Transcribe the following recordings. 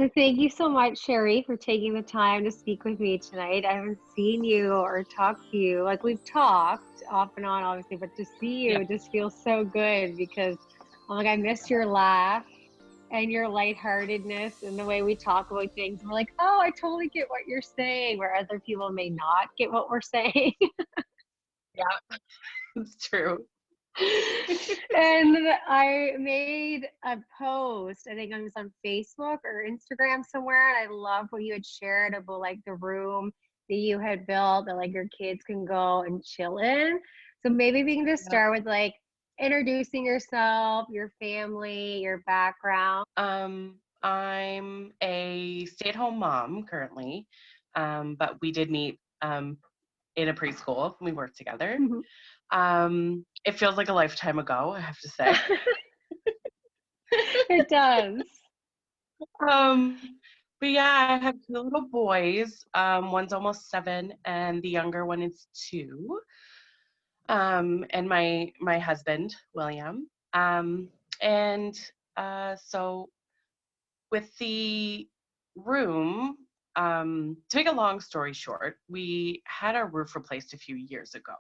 So thank you so much, Sherry, for taking the time to speak with me tonight. I haven't seen you or talked to you. Like, we've talked off and on, obviously, but to see Yeah. you just feels so good because I'm like, I miss your laugh and your lightheartedness and the way we talk about things. We're like, oh, I totally get what you're saying, where other people may not get what we're saying. Yeah, it's true. And I made a post, I think it was on Facebook or Instagram somewhere, and I loved what you had shared about like the room that you had built that like your kids can go and chill in. So maybe we can just Yeah. start with like introducing yourself, your family, your background. I'm a stay-at-home mom currently, but we did meet in a preschool. We worked together. It feels like a lifetime ago, I have to say. It does. But yeah, I have two little boys. One's almost 7, and the younger one is 2. And my husband, William. And so with the room, to make a long story short, we had our roof replaced a few years ago.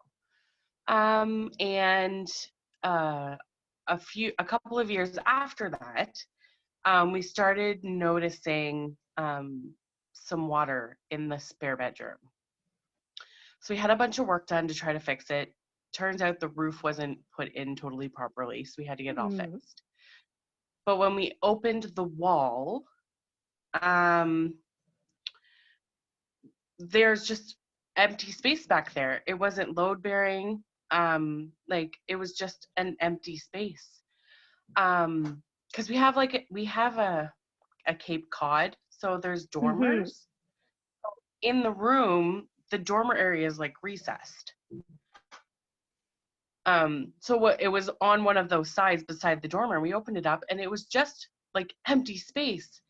And a couple of years after that, we started noticing some water in the spare bedroom. So we had a bunch of work done to try to fix it. Turns out the roof wasn't put in totally properly, so we had to get it all fixed. But when we opened the wall, there's just empty space back there. It wasn't load bearing. Like it was just an empty space. Because we have a Cape Cod, so there's dormers. In the room, the dormer area is like recessed. So it was on one of those sides beside the dormer. We opened it up and it was just like empty space.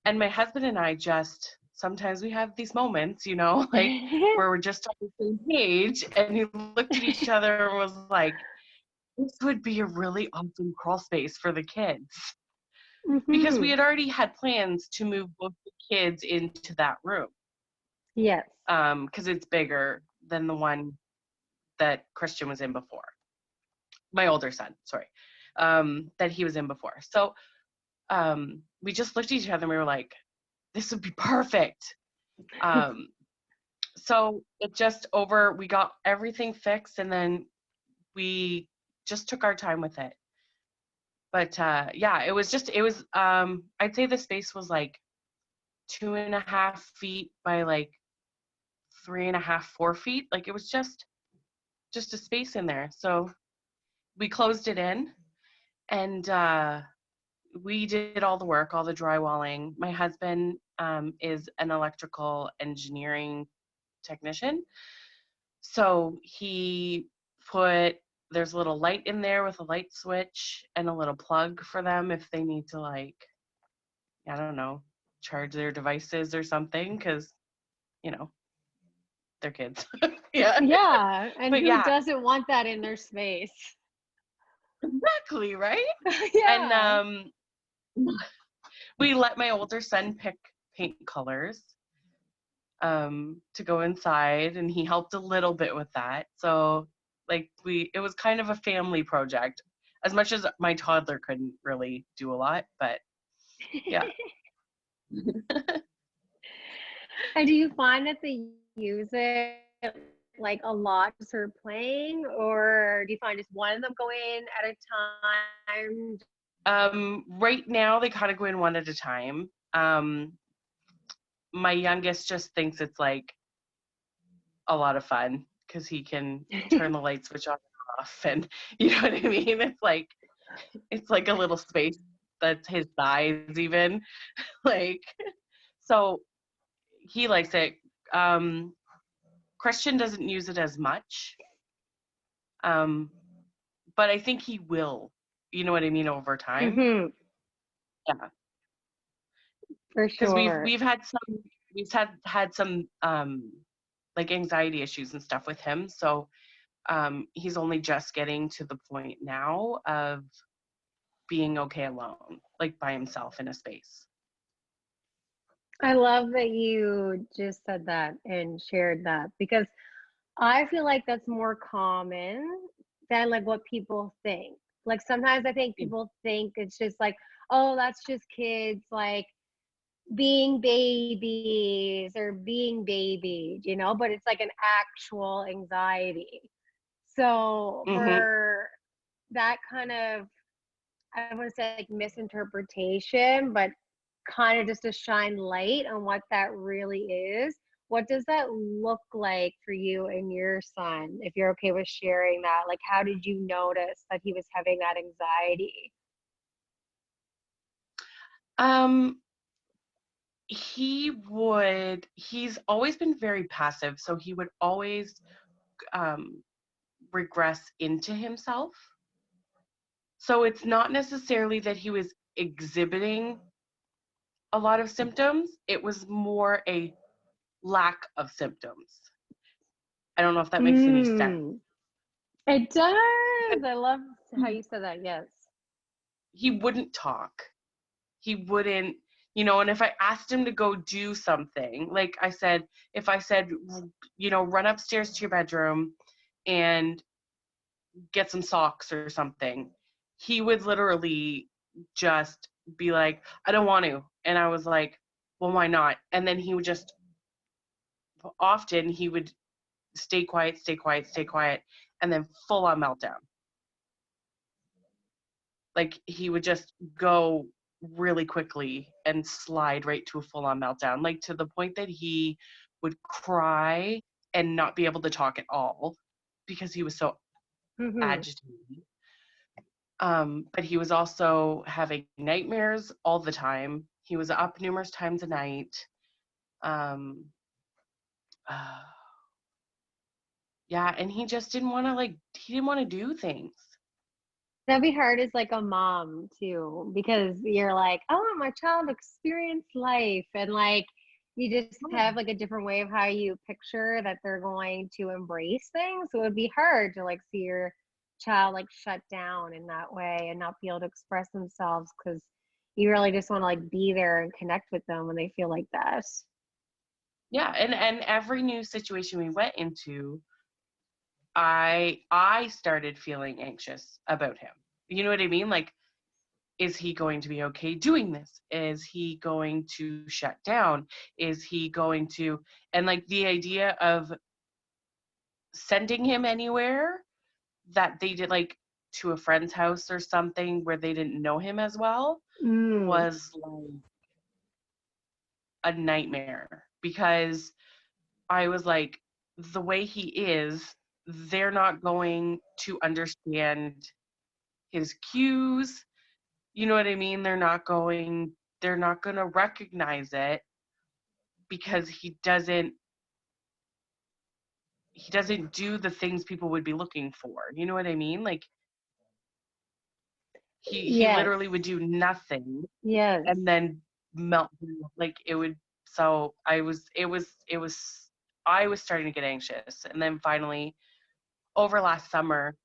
And my husband and I just, sometimes we have these moments, you know, like where we're just on the same page, and we looked at each other and was like, this would be a really awesome crawl space for the kids. Because we had already had plans to move both the kids into that room. Yes. Because it's bigger than the one that Christian was in before. My older son, sorry, that he was in before. So we just looked at each other and we were like, this would be perfect. So it just we got everything fixed, and then we just took our time with it. But yeah, it was I'd say the space was like 2.5 feet by like 3.5, 4 feet. Like it was just a space in there. So we closed it in, and we did all the work, all the drywalling. My husband is an electrical engineering technician. So there's a little light in there with a light switch and a little plug for them if they need to, like, I don't know, charge their devices or something, because, you know, they're kids. Yeah. Yeah. And But who yeah, doesn't want that in their space? exactly, right? Yeah. And we let my older son pick paint colors to go inside, and he helped a little bit with that. So like it was kind of a family project, as much as my toddler couldn't really do a lot, but yeah. And do you find that they use it like a lot to sort of playing, or do you find just one of them go in at a time? Right now they kind of go in one at a time. My youngest just thinks it's like a lot of fun because he can turn the light switch on and off, and you know what I mean? It's like a little space that's his size even. Like, so he likes it. Christian doesn't use it as much. But I think he will, you know what I mean, over time. Yeah. For Because sure. we've had some like anxiety issues and stuff with him. So he's only just getting to the point now of being okay alone, like by himself in a space. I love that you just said that and shared that because I feel like that's more common than like what people think. Like sometimes I think people think it's just like, oh, that's just kids like being babies or being babied, but it's like an actual anxiety. So Mm-hmm. for that kind of, I want to say like misinterpretation, but kind of just to shine light on what that really is. What does that look like for you and your son? If you're okay with sharing that, like how did you notice that he was having that anxiety? Um, he's always been very passive, so he would always um, regress into himself. So it's not necessarily that he was exhibiting a lot of symptoms, it was more a lack of symptoms. I don't know if that makes any sense. Mm, it Because does. I love how you said that. Yes. he wouldn't talk. He wouldn't, and if I asked him to go do something, like I said, if I said, run upstairs to your bedroom and get some socks or something, he would literally just be like, I don't want to. And I was like, well, why not? And then he would stay quiet, stay quiet, stay quiet, and then full on meltdown. Like he would just go really quickly and slide right to a full on meltdown, like to the point that he would cry and not be able to talk at all because he was so Mm-hmm. agitated. But he was also having nightmares all the time. He was up numerous times a night. Um, uh, yeah, and he just didn't want to he didn't want to do things. That'd be hard as like a mom too, because you're like, I want my child to experience life. And like, you just have like a different way of how you picture that they're going to embrace things. So it would be hard to like see your child like shut down in that way and not be able to express themselves because you really just want to like be there and connect with them when they feel like that. Yeah, and every new situation we went into, I started feeling anxious about him. You know what I mean? Like, is he going to be okay doing this? Is he going to shut down? Is he going to, and like the idea of sending him anywhere that they did, like to a friend's house or something where they didn't know him as well, Mm. was like a nightmare because I was like, the way he is, they're not going to understand his cues. You know what I mean? They're not going to recognize it because he doesn't do the things people would be looking for. You know what I mean? Like he Yes. literally would do nothing Yes. and then melt down. Like it would. So I was starting to get anxious, and then finally over last summer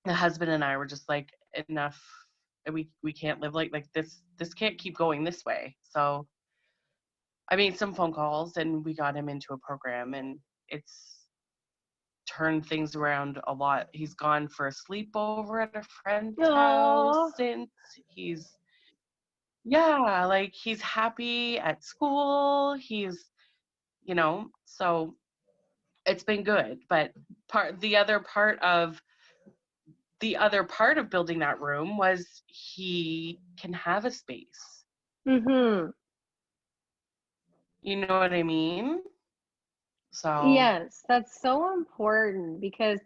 the husband and I were just like, enough. We can't live like this can't keep going this way. So I made some phone calls and we got him into a program, and it's turned things around a lot. He's gone for a sleepover at a friend's house Oh, since. Yeah, like he's happy at school. So it's been good. But the other part of building that room was he can have a space. mm-hmm. You know what I mean? So Yes, that's so important because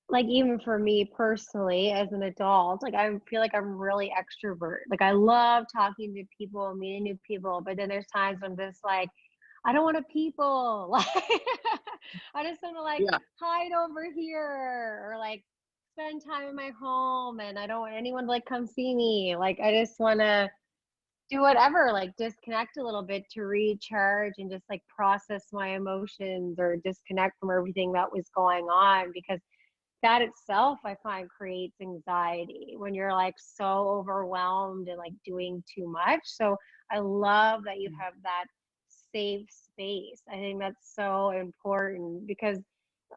like even for me personally as an adult, like I feel like I'm really extrovert. Like I love talking to people, meeting new people, but then there's times when I'm just like, I don't want to people. Like I just want to like yeah, hide over here or like spend time in my home and I don't want anyone to like come see me. Like I just want to do whatever, like disconnect a little bit to recharge and just like process my emotions or disconnect from everything that was going on because that itself I find creates anxiety when you're like so overwhelmed and like doing too much. So I love that you have that safe space. I think that's so important because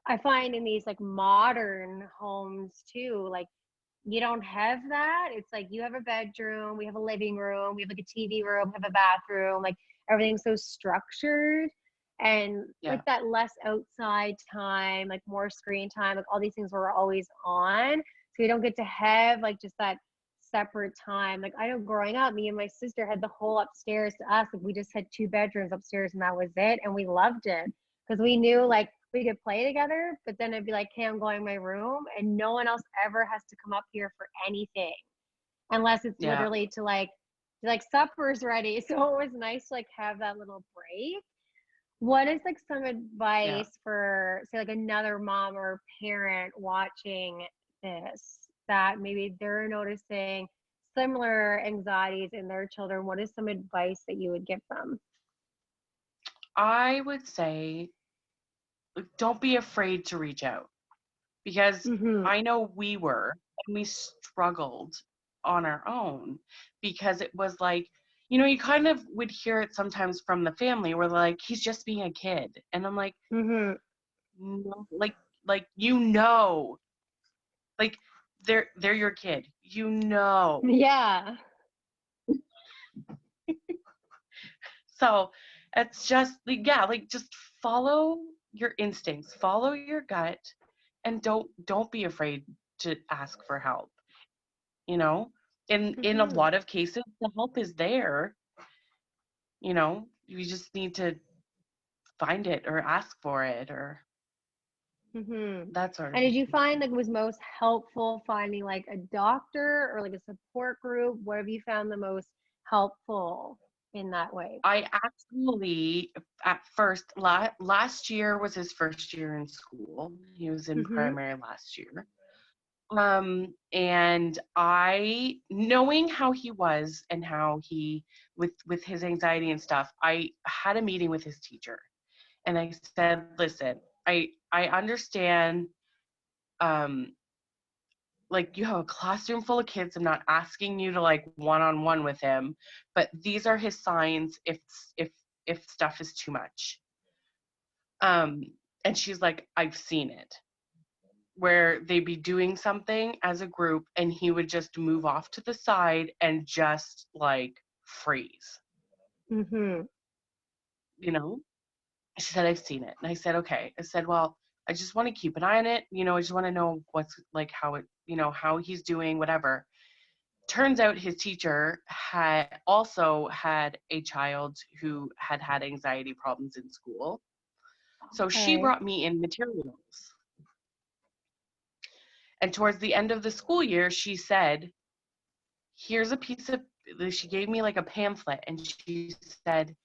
I find in these like modern homes too, like you don't have that. It's like you have a bedroom, we have a living room, we have like a TV room, we have a bathroom, like everything's so structured. And like Yeah. that less outside time, like more screen time, like all these things were always on. So you don't get to have like just that separate time. Like I know growing up, me and my sister had the whole upstairs to us. Like we just had 2 bedrooms upstairs and that was it. And we loved it because we knew like we could play together, but then it'd be like, hey, I'm going to my room and no one else ever has to come up here for anything unless it's Yeah. literally to like supper's ready. So it was nice to like have that little break. What is like some Yeah. advice for say like another mom or parent watching this that maybe they're noticing similar anxieties in their children? What is some advice that you would give them? I would say don't be afraid to reach out because Mm-hmm. I know we were and we struggled on our own because it was like, you kind of would hear it sometimes from the family where like, he's just being a kid. And I'm like, Mm-hmm. no, like, like they're your kid, Yeah. So it's just like, yeah, like just follow your instincts, follow your gut, and don't be afraid to ask for help. You know, in a Mm-hmm. lot of cases, the help is there. You just need to find it or ask for it or Mm-hmm. that sort of And did you thing. find like was most helpful finding like a doctor or like a support group? What have you found the most helpful in that way? I actually, at first, last year was his first year in school. He was in Mm-hmm. primary last year. And I, knowing how he was and how he, with his anxiety and stuff, I had a meeting with his teacher, and I said, listen, I understand, um, like you have a classroom full of kids. I'm not asking you to like one-on-one with him, but these are his signs if stuff is too much. Um, and she's like, I've seen it, where they'd be doing something as a group and he would just move off to the side and just like freeze, Mm-hmm. you know? She said, I've seen it. And I said, okay. I said, well, I just want to keep an eye on it. I just want to know what's like, how it, how he's doing, whatever. Turns out his teacher had also had a child who had anxiety problems in school. So she Okay. brought me in materials. And towards the end of the school year, she said, here's a piece of, she gave me like a pamphlet and she said,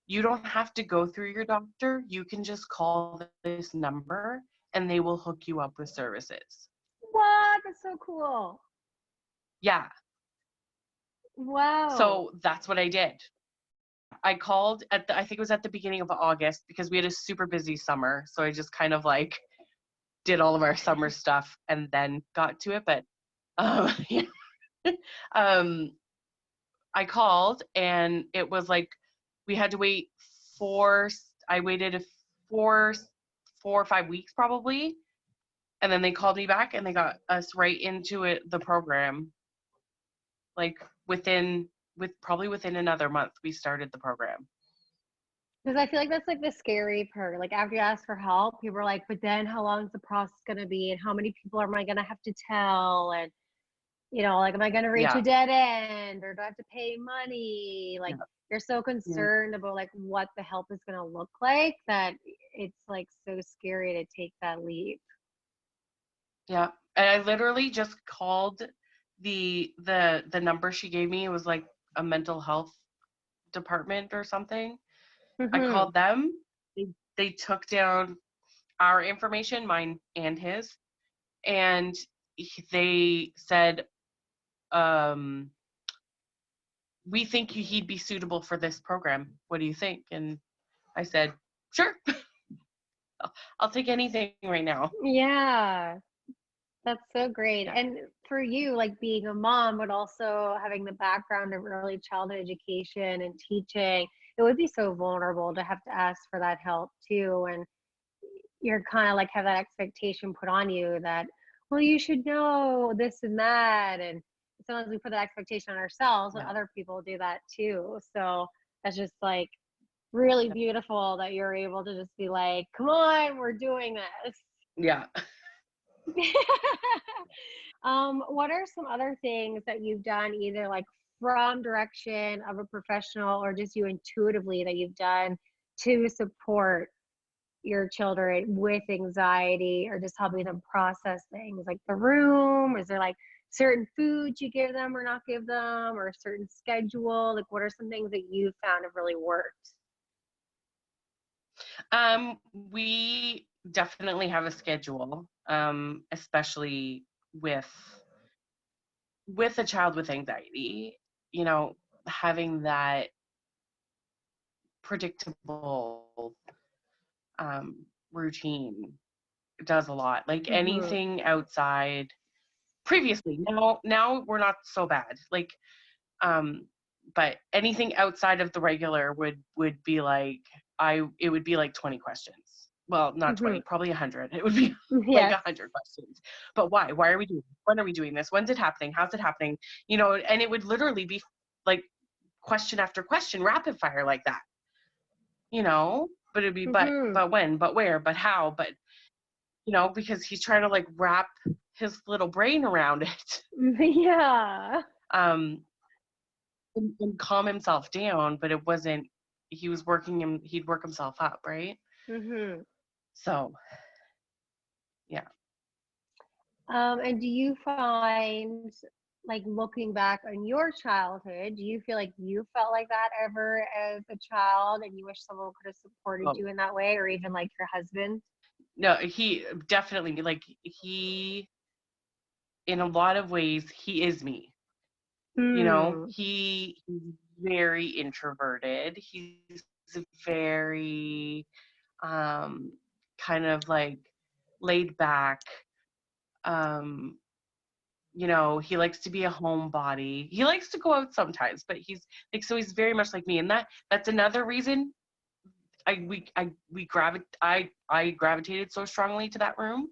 you don't have to go through your doctor. You can just call this number and they will hook you up with services. What? That's so cool. Yeah. Wow. So that's what I did. I called I think it was at the beginning of August because we had a super busy summer. So I just kind of like did all of our summer stuff and then got to it. But yeah. um, I called and it was like we had to wait I waited 4 or 5 weeks probably. And then they called me back and they got us right into the program. Like probably within another month, we started the program. Because I feel like that's like the scary part. Like after you ask for help, people are like, but then how long is the process going to be? And how many people am I going to have to tell? And, like, am I going to reach a Yeah. dead end or do I have to pay money? Like, Yeah. you're so Yeah. concerned about like what the help is going to look like that it's like so scary to take that leap. Yeah. And I literally just called the number she gave me. It was like a mental health department or something. I Mm-hmm. called them. They took down our information, mine and his, and they said, we think he'd be suitable for this program. What do you think? And I said, sure. I'll take anything right now. Yeah. That's so great. Yeah. And for you, like being a mom, but also having the background of early childhood education and teaching, it would be so vulnerable to have to ask for that help too. And you're kind of like have that expectation put on you that, well, you should know this and that. And sometimes we put that expectation on ourselves and Yeah. other people do that too. So that's just like really beautiful that you're able to just be like, come on, we're doing this. Yeah. What are some other things that you've done, either like from direction of a professional or just you intuitively that you've done to support your children with anxiety or just helping them process things like the room? Is there like certain foods you give them or not give them, or a certain schedule? Like, what are some things that you found have really worked? We definitely have a schedule, especially with a child with anxiety, you know, having that predictable routine does a lot. Like Mm-hmm. anything outside previously, now we're not so bad. Like but anything outside of the regular would be like it would be like 20 questions. Well, not 20, Mm-hmm. probably 100. It would be like Yes. 100 questions. But why? Why are we doing this? When are we doing this? When's it happening? How's it happening? You know, and it would literally be like question after question, rapid fire like that. You know, but it'd be Mm-hmm. but when, but where, but how, but you know, because he's trying to like wrap his little brain around it. Yeah. Um and calm himself down, but it wasn't, he was working him, he'd work himself up, right? Mm-hmm. So yeah. And do you find, like looking back on your childhood, do you feel like you felt like that ever as a child and you wish someone could have supported Oh you in that way, or even like your husband? no, he definitely, like he, in a lot of ways he is me. You know, Hmm. he's very introverted. He's very um kind of like laid back. um you know, he likes to be a homebody. He likes to go out sometimes, but he's like, so he's very much like me. And that's another reason I gravitated so strongly to that room,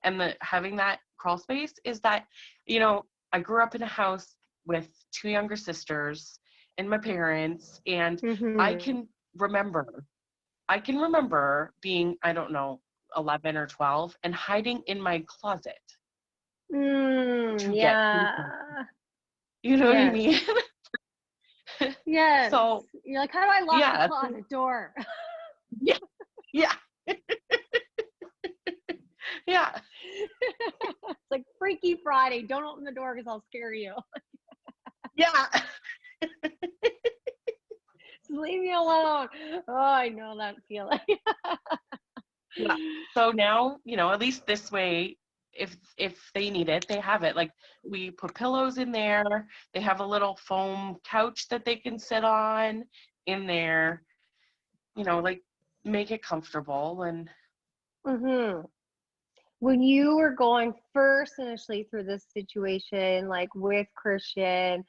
and the having that crawl space is that, you know, I grew up in a house with two younger sisters and my parents, and I Mm-hmm. can remember I can remember being, I don't know, 11 or 12 and hiding in my closet Mm, to get food. yeah. You know what I Yes. mean? Yes. So You're like, how do I lock the yeah, closet door? yeah, yeah, yeah, It's like Freaky Friday. Don't open the door because I'll scare you. yeah. Just leave me alone. Oh, I know that feeling. Yeah. So now, you know, at least this way, if they need it, they have it. Like we put pillows in there. They have a little foam couch that they can sit on in there. You know, like make it comfortable. And Hmm. When you were going first initially through this situation, like with Christian,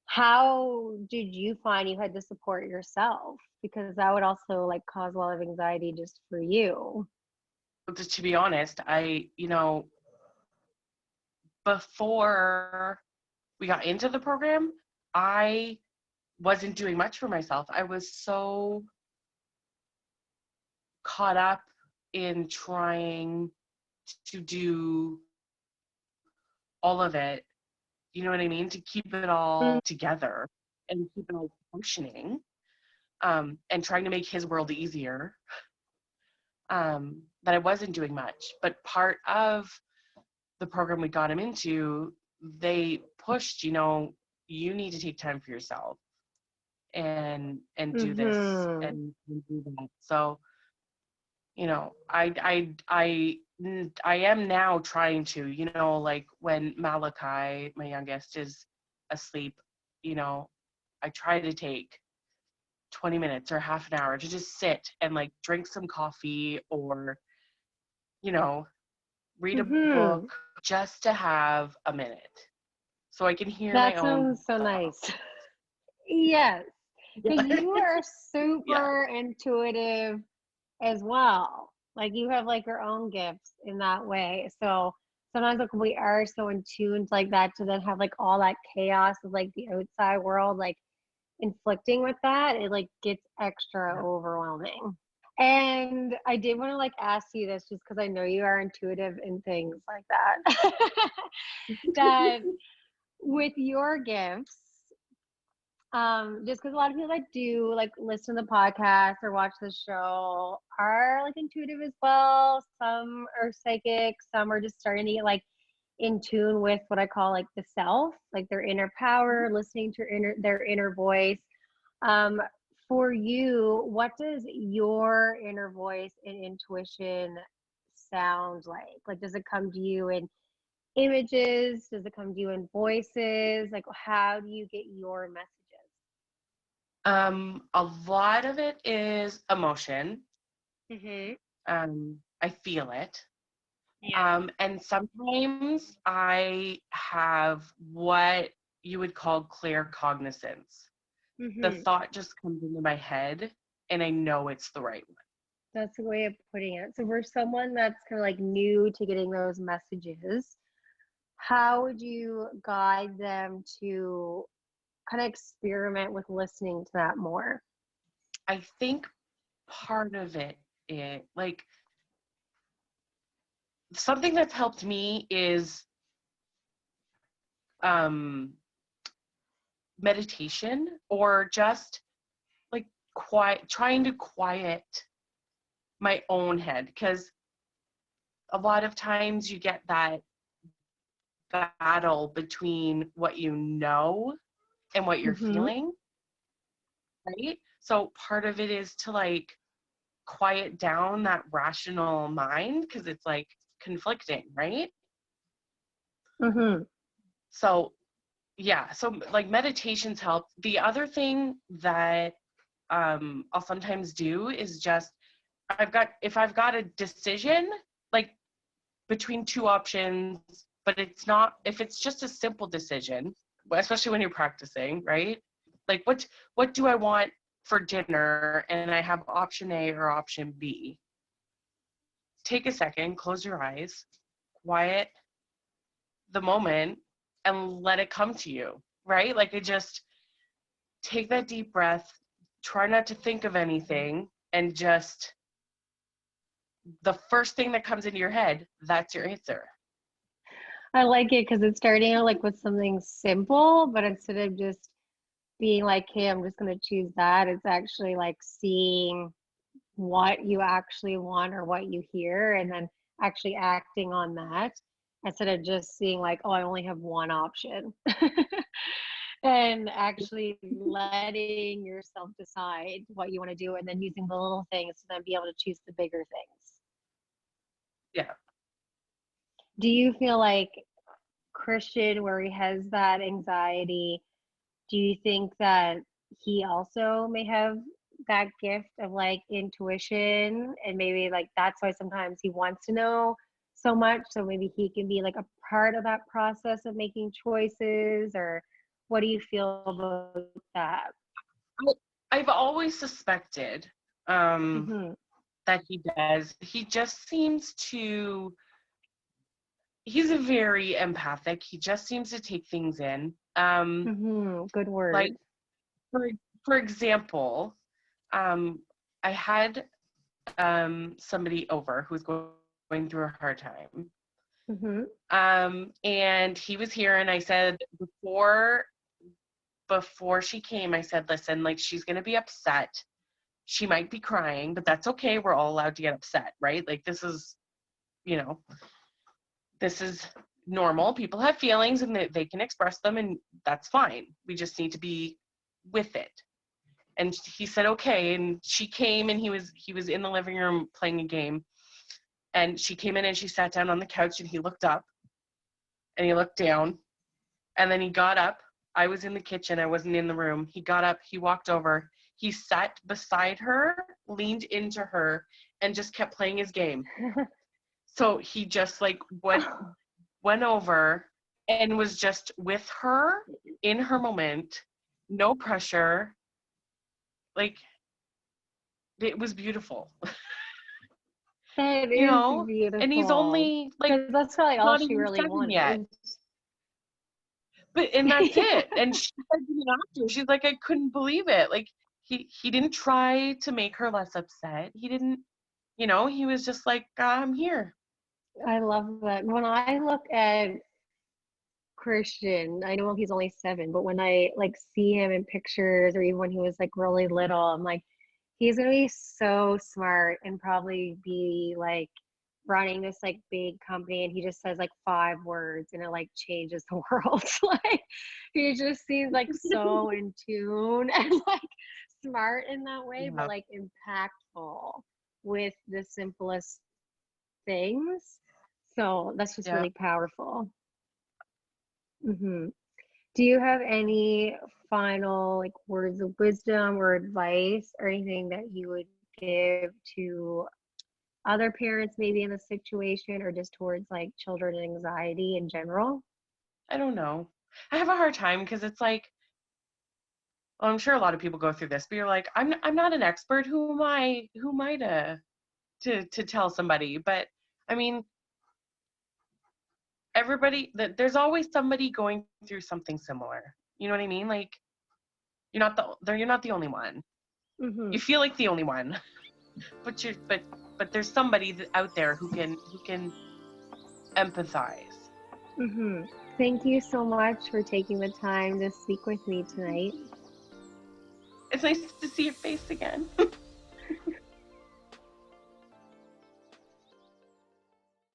how did you find you had to support yourself? Because that would also like cause a lot of anxiety just for you. to be honest, you know, before we got into the program, I wasn't doing much for myself. I was so caught up in trying to do all of it, you know what I mean, to keep it all together and keep it all functioning, and trying to make his world easier, that I wasn't doing much. But part of the program we got him into, they pushed, you know, you need to take time for yourself and do this Mm-hmm. and do that. So, you know, I am now trying to, you know, like when Malachi, my youngest, is asleep, you know, I try to take 20 minutes or half an hour to just sit and like drink some coffee or, you know, read a Mm-hmm. book just to have a minute so I can hear my That own sounds so thoughts. nice. Yes. Because Yeah. you are Yeah. super intuitive as well. Like you have like your own gifts in that way. So sometimes like we are so in tune like that to then have like all that chaos of like the outside world like inflicting with that, it like gets extra Yeah. overwhelming. And I did want to like ask you this just because I know you are intuitive in things like that. That with your gifts, just because a lot of people that do like listen to the podcast or watch the show are like intuitive as well. Some are psychic, some are just starting to get like in tune with what I call like the self, like their inner power, listening to their inner voice. Um, for you, what does your inner voice and intuition sound like? Like, does it come to you in images? Does it come to you in voices? Like, how do you get your messages? A lot of it is emotion. Mm-hmm. I feel it. Yeah. And sometimes I have what you would call clear cognizance. The Mm-hmm. thought just comes into my head and I know it's the right one. That's a way of putting it. So for someone that's kind of like new to getting those messages, how would you guide them to kind of experiment with listening to that more? I think part of it like something that's helped me is um meditation or just like trying to quiet my own head, because a lot of times you get that battle between what you know and what you're Mm-hmm. feeling, right? So part of it is to like quiet down that rational mind because it's like conflicting, right? Mm-hmm. So yeah, so like meditations help. The other thing that I'll sometimes do is just if I've got a decision like between two options, but it's not, if it's just a simple decision, especially when you're practicing, right? Like what do I want for dinner, and I have option A or option B. Take a second, close your eyes, quiet the moment, and let it come to you, right? Like I just take that deep breath, try not to think of anything, and just the first thing that comes into your head, that's your answer. I like it because it's starting out like with something simple, but instead of just being like, hey, I'm just going to choose that, it's actually like seeing what you actually want or what you hear and then actually acting on that instead of just seeing like, oh, I only have one option. And actually letting yourself decide what you want to do and then using the little things to then be able to choose the bigger things. Yeah. Do you feel like Christian, where he has that anxiety, do you think that he also may have that gift of like intuition and maybe like that's why sometimes he wants to know so much so maybe he can be like a part of that process of making choices, or what do you feel about that? I've always suspected Mm-hmm. that he does. He just seems to, he's a very empathic. He just seems to take things in. Mm-hmm. Good Like word. for for example, um, I had somebody over who was going through a hard time. Mm-hmm. And he was here, and I said before she came, I said, listen, like she's gonna be upset. She might be crying, but that's okay. We're all allowed to get upset, right? Like you know, this is normal. People have feelings and they can express them, and that's fine. We just need to be with it. And he said, okay. And she came, and he was in the living room playing a game. And she came in and she sat down on the couch, and he looked up and he looked down, and then he got up. I was in the kitchen. I wasn't in the room. He got up, he walked over, he sat beside her, leaned into her, and just kept playing his game. So he just like went over and was just with her in her moment, no pressure, like, it was beautiful. That You is know, and he's beautiful. only like Because that's probably all not she even really 7 yet. wanted. And that's Yeah. it. And she said to me after, she's like, I couldn't believe it. Like, he didn't try to make her less upset. He didn't, you know, he was just like, I'm here. I love that. When I look at Christian, I know he's only 7, but when I like see him in pictures or even when he was like really little, I'm like, he's gonna be so smart and probably be like running this like big company and he just says like 5 words and it like changes the world. Like he just seems like so in tune and like smart in that way, but Yeah. like impactful with the simplest things. So that's just Yeah. really powerful. Hmm. Do you have any final like words of wisdom or advice or anything that you would give to other parents maybe in the situation or just towards like children and anxiety in general? I don't know. I have a hard time because it's like, well, I'm sure a lot of people go through this, but you're like, I'm not an expert. Who am I to tell somebody? But I mean, there's always somebody going through something similar. You know what I mean? Like, you're not the only one. Hmm. You feel like the only one, but there's somebody out there who can empathize. Hmm. Thank you so much for taking the time to speak with me tonight. It's nice to see your face again.